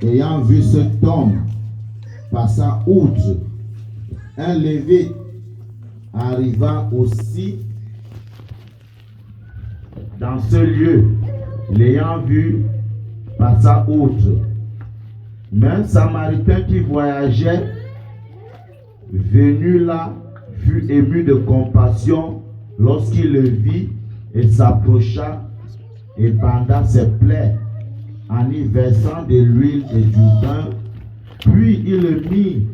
ayant vu cet homme, passa outre. Un Lévite arriva aussi dans ce lieu, l'ayant vu, passa outre. Mais un Samaritain qui voyageait, venu là, fut ému de compassion lorsqu'il le vit et s'approcha et banda ses plaies en y versant de l'huile et du vin. Puis il le mit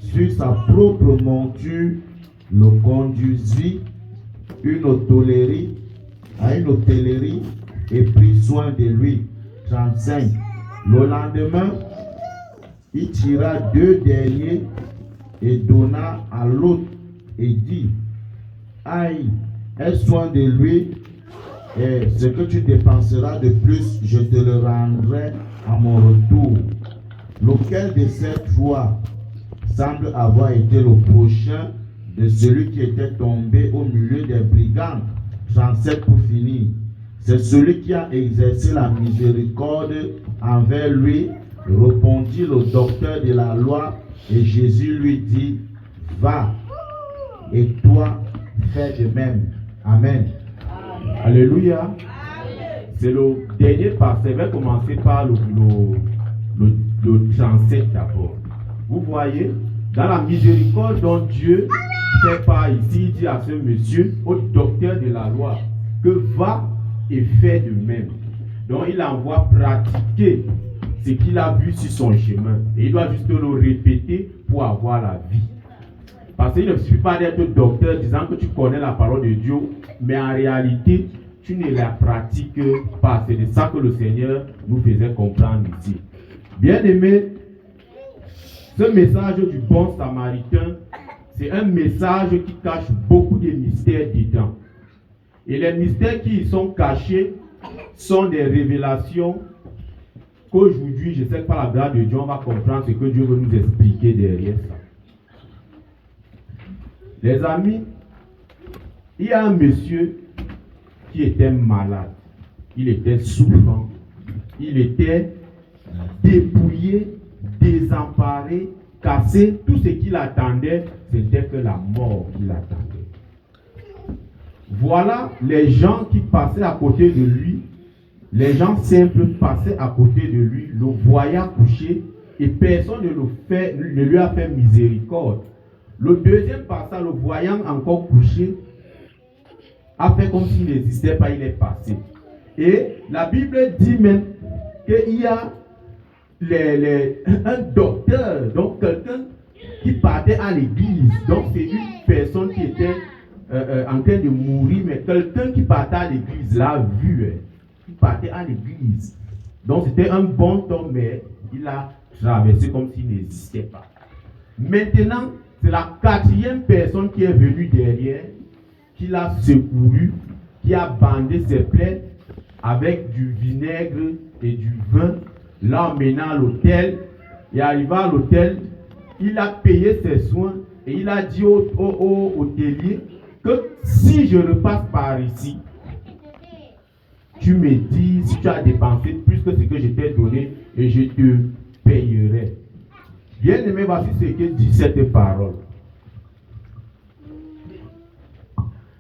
sur sa propre monture, le conduisit à une hôtellerie et prit soin de lui. 35. Le lendemain, il tira 2 deniers et donna à l'autre et dit: aïe, aie soin de lui, et ce que tu dépenseras de plus, je te le rendrai à mon retour. Lequel de ces 3 semble avoir été le prochain de celui qui était tombé au milieu des brigands? 37 pour finir. C'est celui qui a exercé la miséricorde envers lui, répondit le docteur de la loi, et Jésus lui dit: va, et toi fais de même. Amen. Alléluia. C'est le dernier passage. Je vais commencer par le 37 d'abord. Vous voyez, dans la miséricorde dont Dieu fait part ici, il dit à ce monsieur, au docteur de la loi, que va et fais de même. Donc il envoie pratiquer ce qu'il a vu sur son chemin. Et il doit juste le répéter pour avoir la vie. Parce qu'il ne suffit pas d'être docteur disant que tu connais la parole de Dieu, mais en réalité, tu ne la pratiques pas. C'est de ça que le Seigneur nous faisait comprendre ici. Bien aimé, ce message du bon samaritain, c'est un message qui cache beaucoup de mystères dedans. Et les mystères qui y sont cachés sont des révélations qu'aujourd'hui, je sais que par la grâce de Dieu, on va comprendre ce que Dieu veut nous expliquer derrière ça. Les amis, il y a un monsieur qui était malade, il était souffrant, il était dépouillé, désemparé, cassé. Tout ce qu'il attendait, c'était que la mort qu'il attendait. Voilà les gens qui passaient à côté de lui, les gens simples passaient à côté de lui, le voyant couché, et personne ne lui a fait miséricorde. Le deuxième passage, le voyant encore couché, a fait comme s'il n'existait pas, il est passé. Et la Bible dit même qu'il y a un docteur, donc quelqu'un qui partait à l'église. Donc c'est une personne qui était en train de mourir, mais quelqu'un qui partait à l'église l'a vu. Il partait à l'église. Donc c'était un bon homme, mais il a traversé comme s'il n'existait pas. Maintenant, c'est la 4e personne qui est venue derrière, qui l'a secouru, qui a bandé ses plaies avec du vinaigre et du vin, l'emmenant à l'hôtel. Et arrivé à l'hôtel, il a payé ses soins et il a dit au hôtelier que si je repasse par ici, tu me dis si tu as dépensé plus que ce que je t'ai donné et je te payerai. Bien aimé, voici ce que dit cette parole.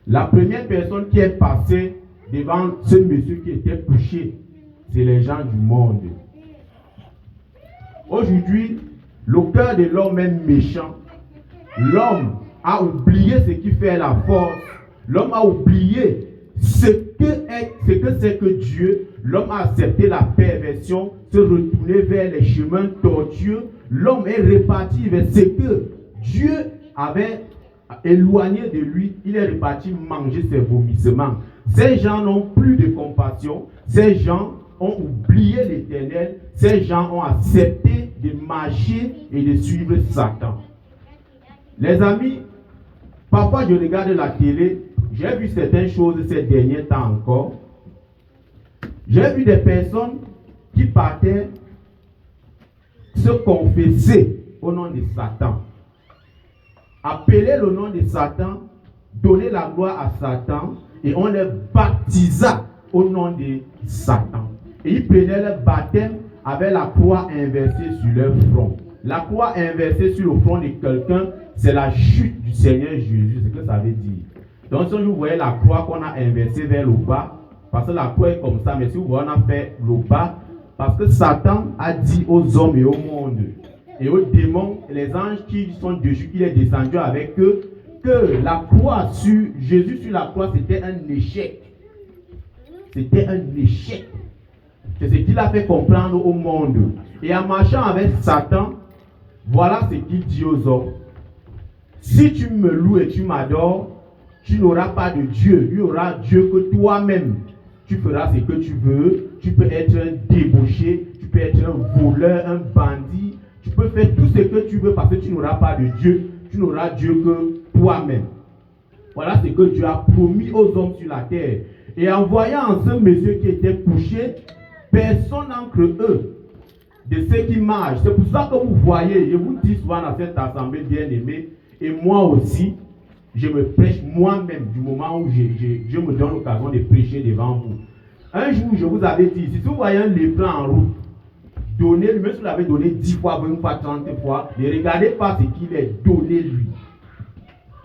La première personne qui est passée devant ce monsieur qui était couché, c'est les gens du monde. Aujourd'hui, le cœur de l'homme est méchant. L'homme a oublié ce qui fait la force. L'homme a oublié ce que c'est que Dieu. L'homme a accepté la perversion, se retourner vers les chemins tortueux. L'homme est reparti vers ce que Dieu avait éloigné de lui. Il est reparti manger ses vomissements. Ces gens n'ont plus de compassion. Ces gens ont oublié l'Éternel. Ces gens ont accepté de marcher et de suivre Satan. Les amis, parfois je regarde la télé, j'ai vu certaines choses ces derniers temps encore. J'ai vu des personnes qui partaient se confesser au nom de Satan. Appeler le nom de Satan, donner la gloire à Satan, et on les baptisa au nom de Satan. Et ils prenaient le baptême avaient la croix inversée sur leur front. La croix inversée sur le front de quelqu'un, c'est la chute du Seigneur Jésus, c'est ce que ça veut dire. Donc si vous voyez la croix qu'on a inversée vers le bas, parce que la croix est comme ça, mais si vous voyez on a fait le bas, parce que Satan a dit aux hommes et au monde, et aux démons, les anges qui sont dessus, qu'il est descendu avec eux, que la croix sur Jésus sur la croix, c'était un échec. C'était un échec. C'est ce qu'il a fait comprendre au monde. Et en marchant avec Satan, voilà ce qu'il dit aux hommes. Si tu me loues et tu m'adores, tu n'auras pas de Dieu. Il y aura Dieu que toi-même. Tu feras ce que tu veux. Tu peux être un débauché. Tu peux être un voleur, un bandit. Tu peux faire tout ce que tu veux parce que tu n'auras pas de Dieu. Tu n'auras Dieu que toi-même. Voilà ce que Dieu a promis aux hommes sur la terre. Et en voyant ce monsieur qui était couché, personne d'entre eux, de ceux qui marchent, c'est pour ça que vous voyez, je vous dis souvent dans cette assemblée bien-aimée, et moi aussi, je me prêche moi-même du moment où je me donne l'occasion de prêcher devant vous. Un jour, je vous avais dit, si vous voyez un lépreux en route, donnez-lui, même si vous l'avez donné 10 fois, 20 fois, 30 fois, ne regardez pas ce qu'il est, donnez-lui.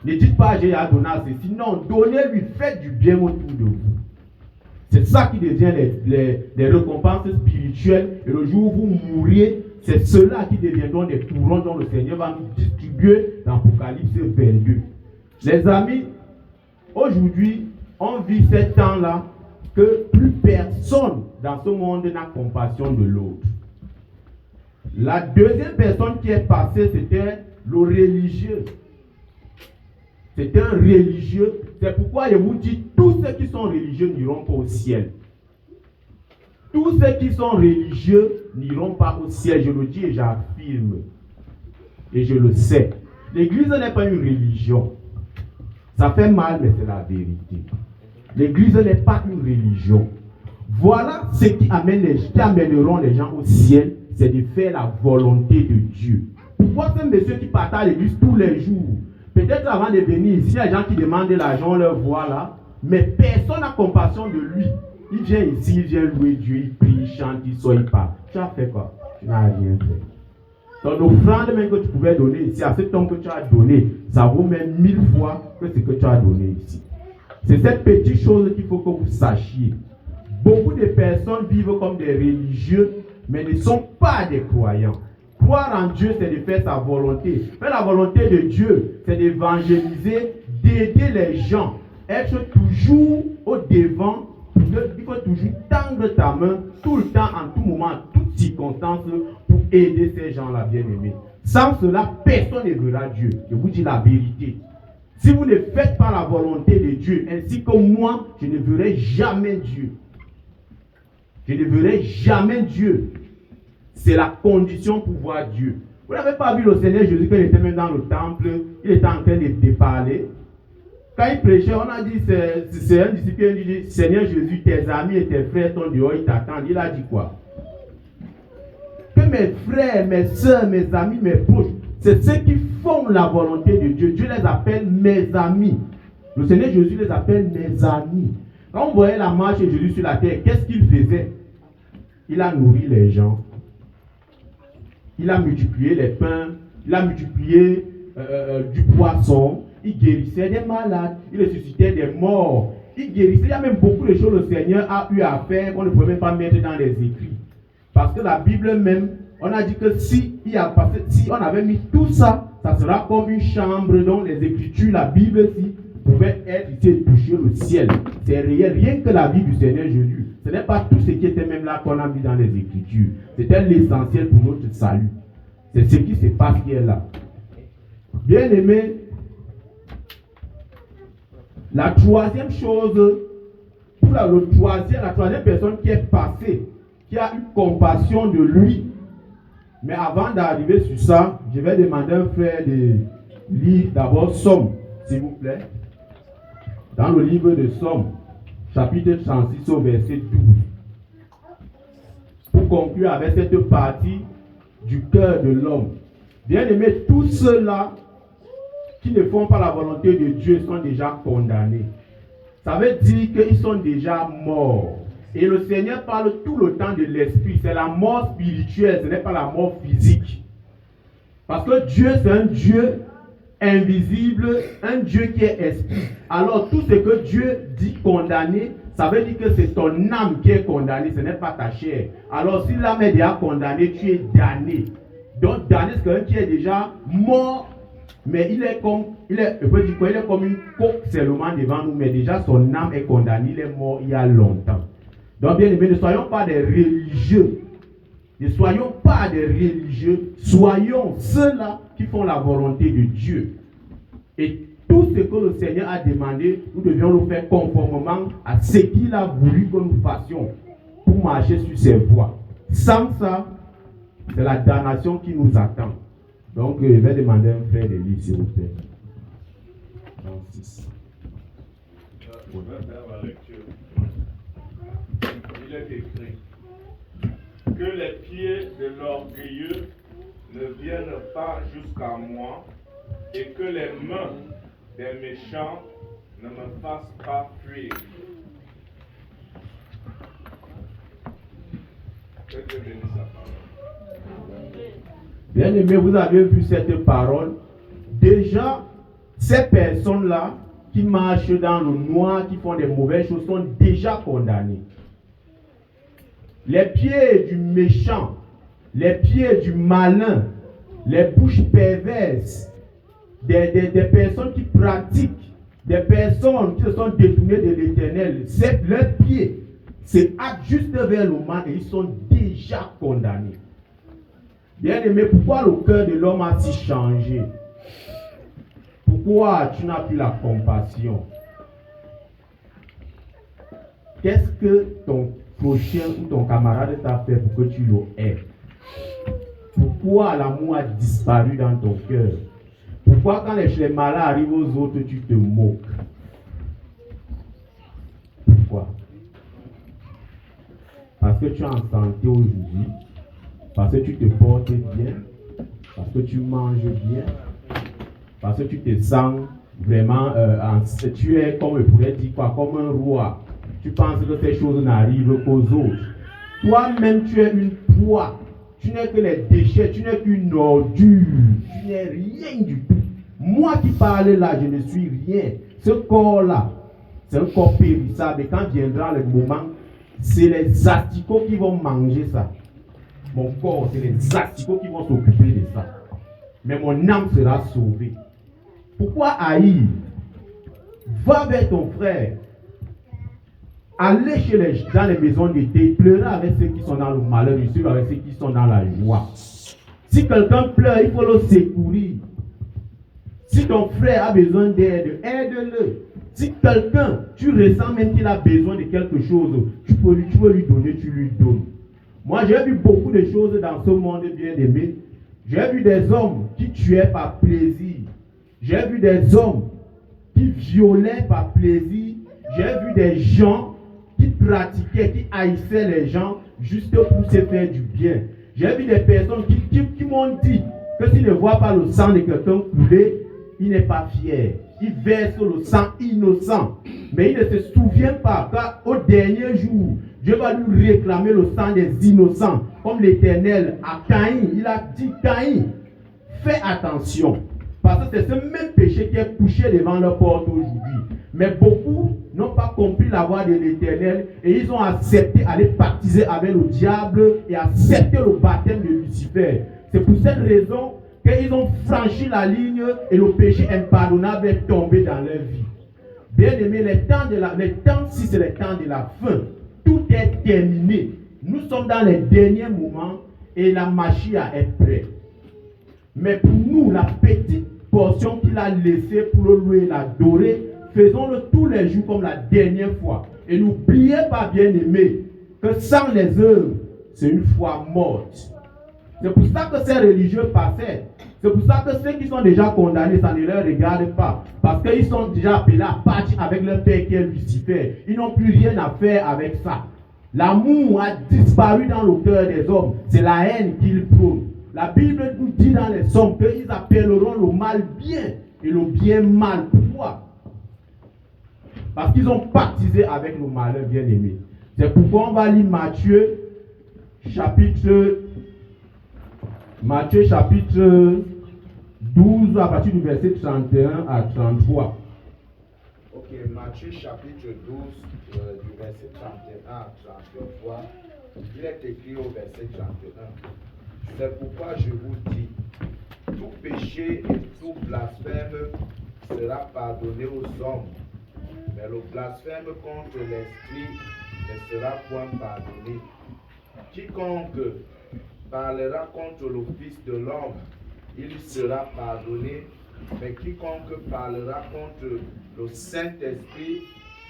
Ne dites pas j'ai à donner à ceci, non, donnez-lui, faites du bien autour de vous. C'est ça qui devient les récompenses spirituelles. Et le jour où vous mourriez, c'est cela qui deviendront des couronnes dont le Seigneur va nous distribuer dans Apocalypse 22. Les amis, aujourd'hui, on vit ce temps-là que plus personne dans ce monde n'a compassion de l'autre. La deuxième personne qui est passée, c'était le religieux. C'était un religieux. C'est pourquoi je vous dis, tous ceux qui sont religieux n'iront pas au ciel. Tous ceux qui sont religieux n'iront pas au ciel. Je le dis et j'affirme. Et je le sais. L'église n'est pas une religion. Ça fait mal, mais c'est la vérité. L'église n'est pas une religion. Voilà ce qui amèneront les gens au ciel, c'est de faire la volonté de Dieu. Pourquoi ce monsieur qui part à l'église tous les jours? Peut-être avant de venir ici, il y a des gens qui demandent de l'argent, on leur voit là, mais personne n'a compassion de lui. Il vient ici, il vient louer Dieu, il prie, il chante, il sort, il part. Tu as fait quoi? Tu n'as rien fait. Donc l'offrande même que tu pouvais donner ici, à cet homme que tu as donné, ça vaut même 1000 fois que ce que tu as donné ici. C'est cette petite chose qu'il faut que vous sachiez. Beaucoup de personnes vivent comme des religieux, mais ne sont pas des croyants. Croire en Dieu, c'est de faire sa volonté. Faire la volonté de Dieu, c'est d'évangéliser, d'aider les gens. Être toujours au devant. Il faut toujours tendre ta main tout le temps, en tout moment, en toutes circonstances, pour aider ces gens-là bien-aimés. Sans cela, personne ne verra Dieu. Je vous dis la vérité. Si vous ne faites pas la volonté de Dieu, ainsi que moi, je ne verrai jamais Dieu. Je ne verrai jamais Dieu. C'est la condition pour voir Dieu. Vous n'avez pas vu le Seigneur Jésus quand il était même dans le temple, il était en train de parler. Quand il prêchait, on a dit, c'est un disciple qui dit, Seigneur Jésus, tes amis et tes frères sont dehors, ils t'attendent. Il a dit quoi? Que mes frères, mes soeurs, mes amis, mes proches, c'est ceux qui font la volonté de Dieu. Dieu les appelle mes amis. Le Seigneur Jésus les appelle mes amis. Quand on voyait la marche de Jésus sur la terre, qu'est-ce qu'il faisait? Il a nourri les gens. Il a multiplié les pains. Il a multiplié du poisson. Il guérissait des malades. Il ressuscitait des morts. Il guérissait. Il y a même beaucoup de choses que le Seigneur a eu à faire qu'on ne pouvait même pas mettre dans les écrits. Parce que la Bible même, on a dit que si on avait mis tout ça, ça sera comme une chambre dont les Écritures, la Bible, si, pouvait être ici et toucher le ciel. C'est réel, rien que la vie du Seigneur Jésus. Ce n'est pas tout ce qui était même là qu'on a mis dans les Écritures. C'était l'essentiel pour notre salut. C'est ce qui se passe qui est là. Bien aimé, la troisième chose, pour la troisième personne qui est passée, qui a eu compassion de lui. Mais avant d'arriver sur ça, je vais demander à un frère de lire d'abord Somme, s'il vous plaît. Dans le livre de Somme, chapitre 36 au verset 12. Pour conclure avec cette partie du cœur de l'homme. Bien aimé, tous ceux-là qui ne font pas la volonté de Dieu sont déjà condamnés. Ça veut dire qu'ils sont déjà morts. Et le Seigneur parle tout le temps de l'esprit. C'est la mort spirituelle, ce n'est pas la mort physique. Parce que Dieu, c'est un Dieu invisible, un Dieu qui est esprit. Alors tout ce que Dieu dit condamné, ça veut dire que c'est ton âme qui est condamnée, ce n'est pas ta chair. Alors si l'âme est déjà condamnée, tu es damné. Donc damné, c'est quelqu'un qui est déjà mort, mais il est comme une coque seulement devant nous, mais déjà son âme est condamnée, il est mort il y a longtemps. Donc bien aimé, ne soyons pas des religieux. Ne soyons pas des religieux, soyons ceux-là qui font la volonté de Dieu. Et tout ce que le Seigneur a demandé, nous devions le faire conformément à ce qu'il a voulu que nous fassions pour marcher sur ses voies. Sans ça, c'est la damnation qui nous attend. Donc, je vais demander à un frère de lire, s'il vous plaît. 36. Je vais faire la lecture. Il est écrit que les pieds de l'orgueilleux ne viennent pas jusqu'à moi et que les mains des méchants ne me fassent pas fuir. Que Dieu bénisse sa parole. Bien aimé, vous avez vu cette parole. Déjà, ces personnes-là qui marchent dans le noir, qui font des mauvaises choses, sont déjà condamnées. Les pieds du méchant, les pieds du malin, les bouches perverses, des personnes qui pratiquent, des personnes qui se sont détournées de l'Éternel, leurs pieds se hâtent juste vers le mal et ils sont déjà condamnés. Bien aimé, pourquoi le cœur de l'homme a si changé? Pourquoi tu n'as plus la compassion? Qu'est-ce que ton prochain ou ton camarade t'a fait pour que tu le haies? Pourquoi l'amour a disparu dans ton cœur? Pourquoi quand les malheurs arrivent aux autres, tu te moques? Pourquoi? Parce que tu es en santé aujourd'hui, parce que tu te portes bien, parce que tu manges bien, parce que tu te sens vraiment, tu es comme on pourrait dire quoi, comme un roi. Tu penses que ces choses n'arrivent qu'aux autres. Toi-même, tu es une proie. Tu n'es que les déchets, tu n'es qu'une ordure. Tu n'es rien du tout. Moi qui parle là, je ne suis rien. Ce corps-là, c'est un corps périssable. Et quand viendra le moment, c'est les asticots qui vont manger ça. Mon corps, c'est les asticots qui vont s'occuper de ça. Mais mon âme sera sauvée. Pourquoi haïr? Va vers ton frère. Allez dans les maisons d'été, pleurer avec ceux qui sont dans le malheur, suivre avec ceux qui sont dans la joie. Si quelqu'un pleure, il faut le secourir. Si ton frère a besoin d'aide, aide-le. Si quelqu'un, tu ressens même qu'il a besoin de quelque chose, tu peux lui donner, tu lui donnes. Moi, j'ai vu beaucoup de choses dans ce monde bien aimé. J'ai vu des hommes qui tuaient par plaisir. J'ai vu des hommes qui violaient par plaisir. J'ai vu des gens qui pratiquaient, qui haïssaient les gens juste pour se faire du bien. J'ai vu des personnes qui m'ont dit que s'ils ne voient pas le sang de quelqu'un couler, il n'est pas fier. Il verse le sang innocent. Mais il ne se souvient pas qu'au dernier jour, Dieu va lui réclamer le sang des innocents. Comme l'Éternel à Caïn, il a dit, Caïn, fais attention. Parce que c'est ce même péché qui est couché devant leur porte aujourd'hui. Mais beaucoup n'ont pas compris la voix de l'Éternel et ils ont accepté d'aller baptiser avec le diable et accepter le baptême de Lucifer. C'est pour cette raison qu'ils ont franchi la ligne et le péché impardonnable est tombé dans leur vie. Bien aimé, les temps, si c'est les temps de la fin, tout est terminé. Nous sommes dans les derniers moments et la Machia est prête. Mais pour nous, la petite portion qu'il a laissée pour le louer et l'adorer, faisons-le tous les jours comme la dernière fois. Et n'oubliez pas, bien aimé, que sans les œuvres, c'est une foi morte. C'est pour ça que ces religieux passaient. C'est pour ça que ceux qui sont déjà condamnés, ça ne les regarde pas. Parce qu'ils sont déjà appelés à partir avec leur père qui est Lucifer. Ils n'ont plus rien à faire avec ça. L'amour a disparu dans le cœur des hommes. C'est la haine qu'ils prônent. La Bible nous dit dans les Psaumes qu'ils appelleront le mal bien et le bien mal. Pourquoi? Parce qu'ils ont baptisé avec le malheur bien aimé. C'est pourquoi on va lire Matthieu chapitre 12 à partir du verset 31 à 33. Ok, Matthieu chapitre 12, du verset 31 à 33. Il est écrit au verset 31. C'est pourquoi je vous dis, tout péché et tout blasphème sera pardonné aux hommes, mais le blasphème contre l'Esprit ne sera point pardonné. Quiconque parlera contre le Fils de l'homme, il sera pardonné, mais quiconque parlera contre le Saint-Esprit,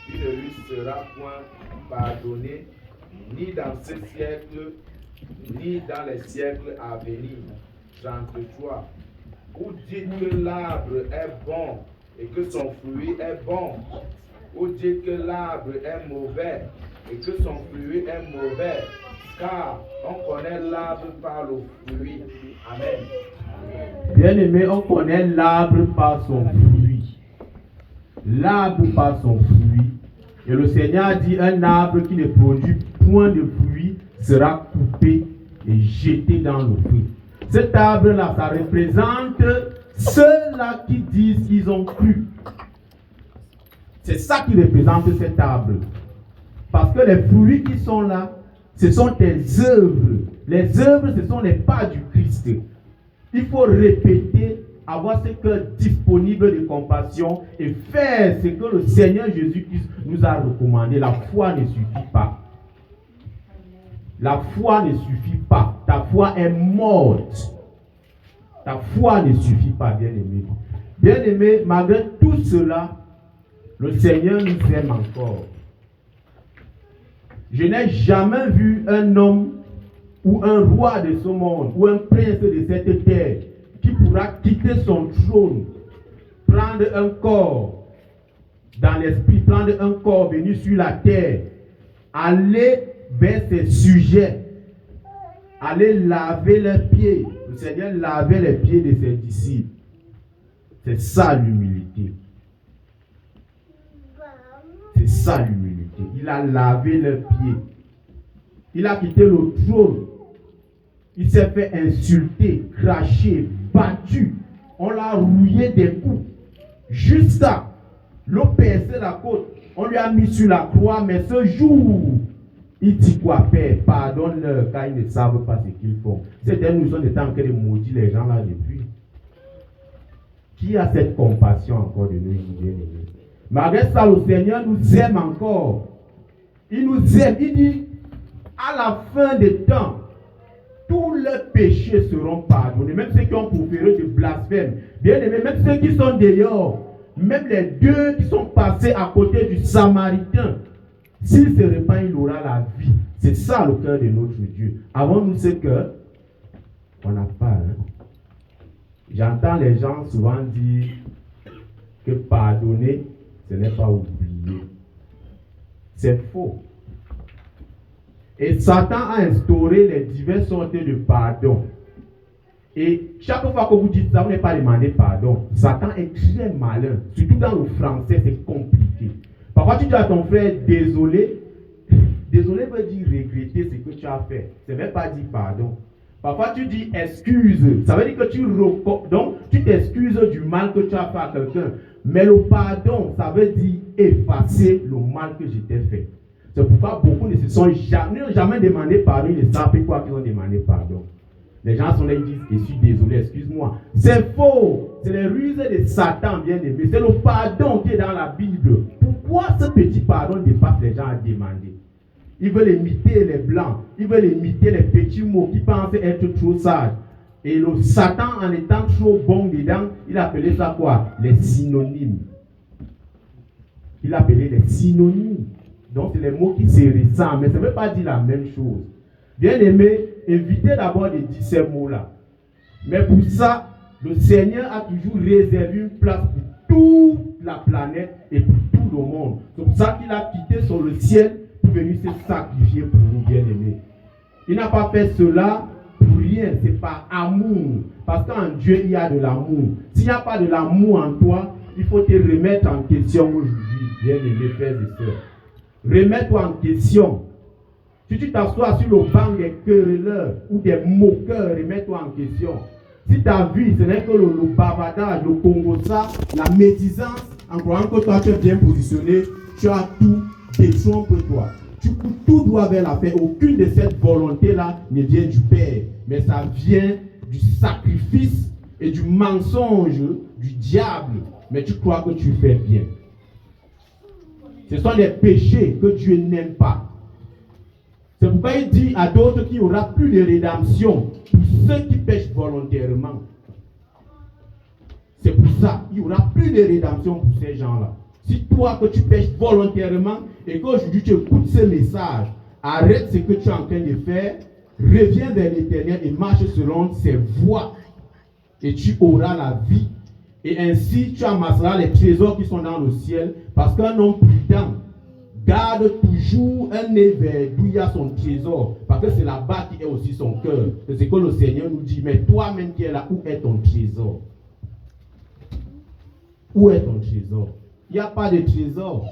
il ne lui sera point pardonné, ni dans ce siècle, ni dans les siècles à venir. 33. Ou dites que l'arbre est bon et que son fruit est bon, ou dites que l'arbre est mauvais et que son fruit est mauvais, car on connaît l'arbre par le fruit. Amen. Bien-aimé, on connaît l'arbre par son fruit. L'arbre par son fruit. Et le Seigneur dit, un arbre qui ne produit point de fruit sera coupé et jeté dans le feu. Cet arbre-là, ça représente ceux-là qui disent qu'ils ont cru. C'est ça qui représente cet arbre. Parce que les fruits qui sont là, ce sont tes œuvres. Les œuvres, ce sont les pas du Christ. Il faut répéter, avoir ce cœur disponible de compassion et faire ce que le Seigneur Jésus-Christ nous a recommandé. La foi ne suffit pas. La foi ne suffit pas. Ta foi est morte. Ta foi ne suffit pas, bien-aimé. Bien-aimé, malgré tout cela, le Seigneur nous aime encore. Je n'ai jamais vu un homme ou un roi de ce monde ou un prince de cette terre qui pourra quitter son trône, prendre un corps dans l'esprit, prendre un corps venu sur la terre, aller vers ses sujets, aller laver leurs pieds. Le Seigneur lavait les pieds de ses disciples. C'est ça l'humilité. C'est ça l'humilité. Il a lavé leurs pieds. Il a quitté le trône. Il s'est fait insulter, cracher, battu. On l'a rouillé des coups. Jusqu'à l'eau percer la côte. On lui a mis sur la croix, mais ce jour, il dit quoi, Père, pardonne-leur car ils ne savent pas ce qu'ils font. C'était nous sommes en train de maudire les gens là depuis. Qui a cette compassion encore de nous, bien-aimés? Malgré ça, le Seigneur nous aime encore. Il nous aime. Il dit, à la fin des temps, tous leurs péchés seront pardonnés. Même ceux qui ont proféré de blasphème. Bien-aimés, même ceux qui sont dehors. Même les deux qui sont passés à côté du Samaritain. S'il se répand, il aura la vie. C'est ça le cœur de notre Dieu. Avons-nous ce cœur? On n'a pas. Hein? J'entends les gens souvent dire que pardonner, ce n'est pas oublier. C'est faux. Et Satan a instauré les diverses sortes de pardon. Et chaque fois que vous dites ça, vous n'avez pas demandé pardon. Satan est très malin. Surtout dans le français, c'est compliqué. Parfois, tu dis à ton frère, désolé. Désolé veut dire regretter ce que tu as fait. Ça ne veut pas dire pardon. Parfois, tu dis excuse. Ça veut dire que tu t'excuses du mal que tu as fait à quelqu'un. Mais le pardon, ça veut dire effacer le mal que je t'ai fait. C'est pourquoi beaucoup ne se sont jamais demandé pardon. Ils ne savent pas quoi qu'ils ont demandé pardon. Les gens sont là, ils disent, je suis désolé, excuse-moi. C'est faux. C'est les ruses de Satan, bien aimé. C'est le pardon qui est dans la Bible. Pourquoi ce petit pardon dépasse les gens à demander? Ils veulent imiter les blancs. Ils veulent imiter les petits mots qui pensent être trop sages. Et le Satan, en étant trop bon dedans, il appelait ça quoi? Les synonymes. Il appelait les synonymes. Donc, c'est les mots qui se ressemblent, mais ça ne veut pas dire la même chose. Bien aimé, évitez d'abord de dire ces mots-là. Mais pour ça, le Seigneur a toujours réservé une place pour toute la planète et pour tout le monde. C'est pour ça qu'il a quitté sur le ciel pour venir se sacrifier pour nous, bien aimés. Il n'a pas fait cela pour rien, c'est par amour. Parce qu'en Dieu, il y a de l'amour. S'il n'y a pas de l'amour en toi, il faut te remettre en question aujourd'hui, bien aimés frères et sœurs. Remets-toi en question. Si tu t'assois sur le banc des querelleurs ou des moqueurs, remets-toi en question. Si ta vie, ce n'est que le bavardage, le congossa, la médisance, en croyant que toi tu es bien positionné, tu as tout, détrompe-toi. Tout doit vers la paix. Aucune de cette volonté-là ne vient du Père, mais ça vient du sacrifice et du mensonge du diable. Mais tu crois que tu fais bien. Ce sont des péchés que Dieu n'aime pas. C'est pourquoi il dit à d'autres qu'il n'y aura plus de rédemption pour ceux qui pêchent volontairement. C'est pour ça qu'il n'y aura plus de rédemption pour ces gens-là. Si toi que tu pêches volontairement et qu'aujourd'hui tu écoutes ce message, arrête ce que tu es en train de faire, reviens vers l'Éternel et marche selon ses voies et tu auras la vie. Et ainsi tu amasseras les trésors qui sont dans le ciel, parce qu'un homme prudent garde toujours un nez vers d'où il y a son trésor, parce que c'est là-bas qui est aussi son cœur. C'est ce que le Seigneur nous dit. Mais toi-même qui es là, où est ton trésor? Où est ton trésor? Il n'y a pas de trésor.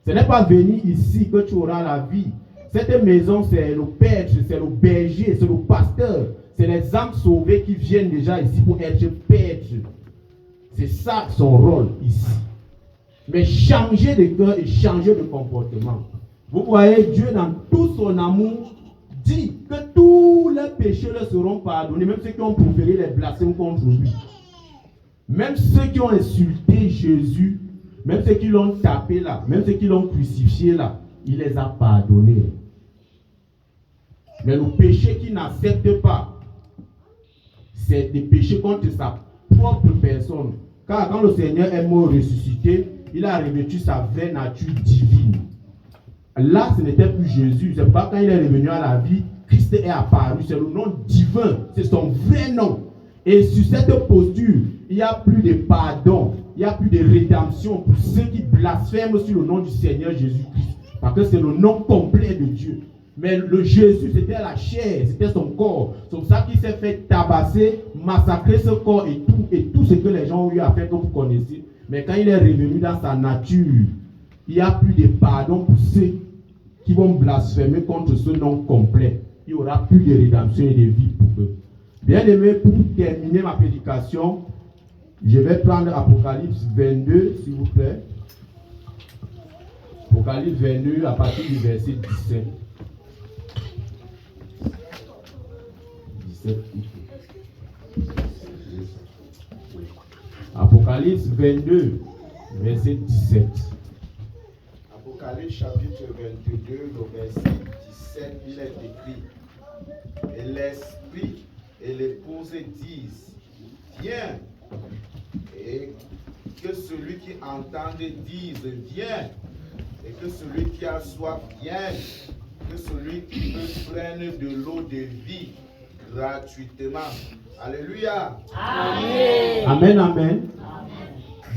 Ce n'est pas venir ici que tu auras la vie. Cette maison, c'est le pêtre, c'est le berger, c'est le pasteur. C'est les âmes sauvées qui viennent déjà ici pour être pêtres. C'est ça son rôle ici. Mais changer de cœur et changer de comportement. Vous voyez, Dieu dans tout son amour dit que tous les péchés leur seront pardonnés, même ceux qui ont proféré les blasphèmes contre lui. Même ceux qui ont insulté Jésus, même ceux qui l'ont tapé là, même ceux qui l'ont crucifié là, il les a pardonnés. Mais le péché qu'il n'accepte pas, c'est des péchés contre sa propre personne. Car quand le Seigneur est mort ressuscité, il a revêtu sa vraie nature divine. Là, ce n'était plus Jésus. C'est pas quand il est revenu à la vie, Christ est apparu. C'est le nom divin. C'est son vrai nom. Et sur cette posture, il n'y a plus de pardon. Il n'y a plus de rédemption pour ceux qui blasphèment sur le nom du Seigneur Jésus-Christ. Parce que c'est le nom complet de Dieu. Mais le Jésus, c'était la chair, c'était son corps. C'est pour ça qu'il s'est fait tabasser, massacrer ce corps et tout ce que les gens ont eu à faire que vous connaissez. Mais quand il est revenu dans sa nature, il n'y a plus de pardon pour ceux qui vont blasphémer contre ce nom complet. Il n'y aura plus de rédemption et de vie pour eux. Bien aimé, pour terminer ma prédication, je vais prendre Apocalypse 22, s'il vous plaît. Apocalypse 22 à partir du verset 17. Apocalypse 22, verset 17. Apocalypse chapitre 22, le verset 17, il est écrit: et l'Esprit et l'épouse disent, viens. Et que celui qui entende dise, viens. Et que celui qui a soif vienne. Que celui qui veut prenne de l'eau de vie gratuitement. Alléluia. Amen. Amen, amen.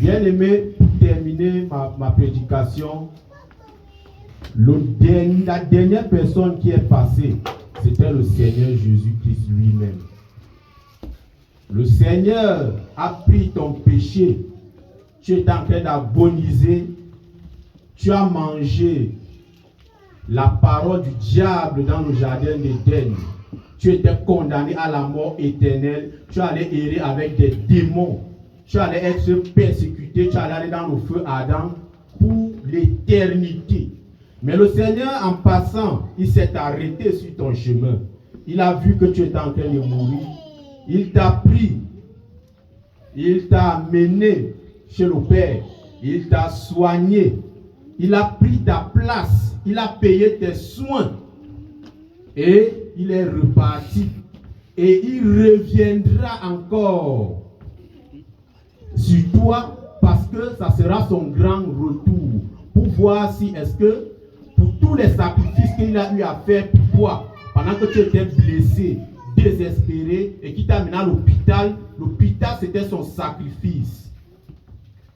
Bien aimé, pour terminer ma prédication, la dernière personne qui est passée, c'était le Seigneur Jésus-Christ lui-même. Le Seigneur a pris ton péché. Tu es en train d'agoniser. Tu as mangé la parole du diable dans le jardin d'Éden. Tu étais condamné à la mort éternelle. Tu allais errer avec des démons. Tu allais être persécuté. Tu allais aller dans le feu ardent pour l'éternité. Mais le Seigneur, en passant, il s'est arrêté sur ton chemin. Il a vu que tu étais en train de mourir. Il t'a pris. Il t'a amené chez le Père. Il t'a soigné. Il a pris ta place. Il a payé tes soins. Et il est reparti. Et il reviendra encore sur toi parce que ça sera son grand retour. Pour voir si est-ce que pour tous les sacrifices qu'il a eu à faire pour toi, pendant que tu étais blessé, désespéré et qui t'a mené à l'hôpital, l'hôpital c'était son sacrifice.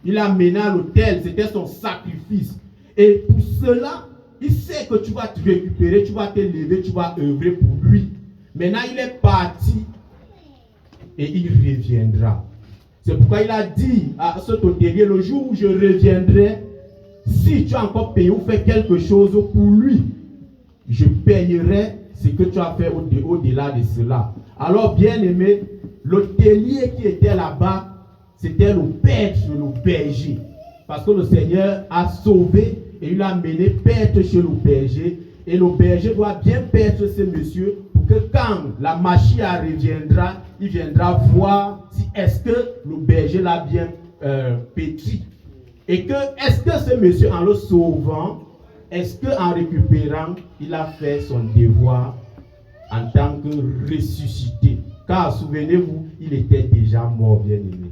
Il a mené à l'hôtel, c'était son sacrifice. Et pour cela, il sait que tu vas te récupérer, tu vas te lever, tu vas œuvrer pour lui. Maintenant, il est parti et il reviendra. C'est pourquoi il a dit à cet hôtelier, le jour où je reviendrai, si tu as encore payé ou fait quelque chose pour lui, je payerai ce que tu as fait au-delà de cela. Alors, bien aimé, l'hôtelier qui était là-bas, c'était le pêtre, le berger. Parce que le Seigneur a sauvé et il a mené pêtre chez le berger. Et le berger doit bien paître ce monsieur pour que quand la machia reviendra, il viendra voir si est-ce que le berger l'a bien pétri. Et que est-ce que ce monsieur en le sauvant, est-ce qu'en récupérant, il a fait son devoir en tant que ressuscité. Car souvenez-vous, il était déjà mort, bien aimé.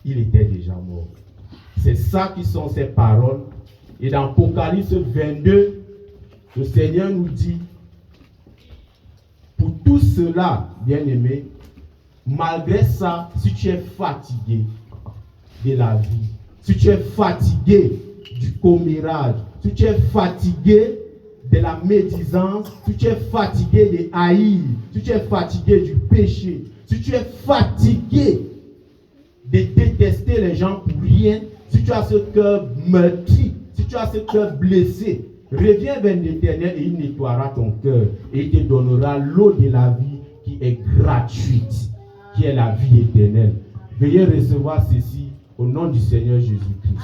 Il était déjà mort. C'est ça qui sont ces paroles. Et dans Apocalypse 22, le Seigneur nous dit, pour tout cela, bien aimé, malgré ça, si tu es fatigué de la vie, si tu es fatigué du commérage, si tu es fatigué de la médisance, si tu es fatigué de haïr, si tu es fatigué du péché, si tu es fatigué de détester les gens pour rien, si tu as ce cœur meurtri, si tu as ce cœur blessé, reviens vers l'Éternel et il nettoiera ton cœur et il te donnera l'eau de la vie qui est gratuite, qui est la vie éternelle. Veuillez recevoir ceci au nom du Seigneur Jésus-Christ.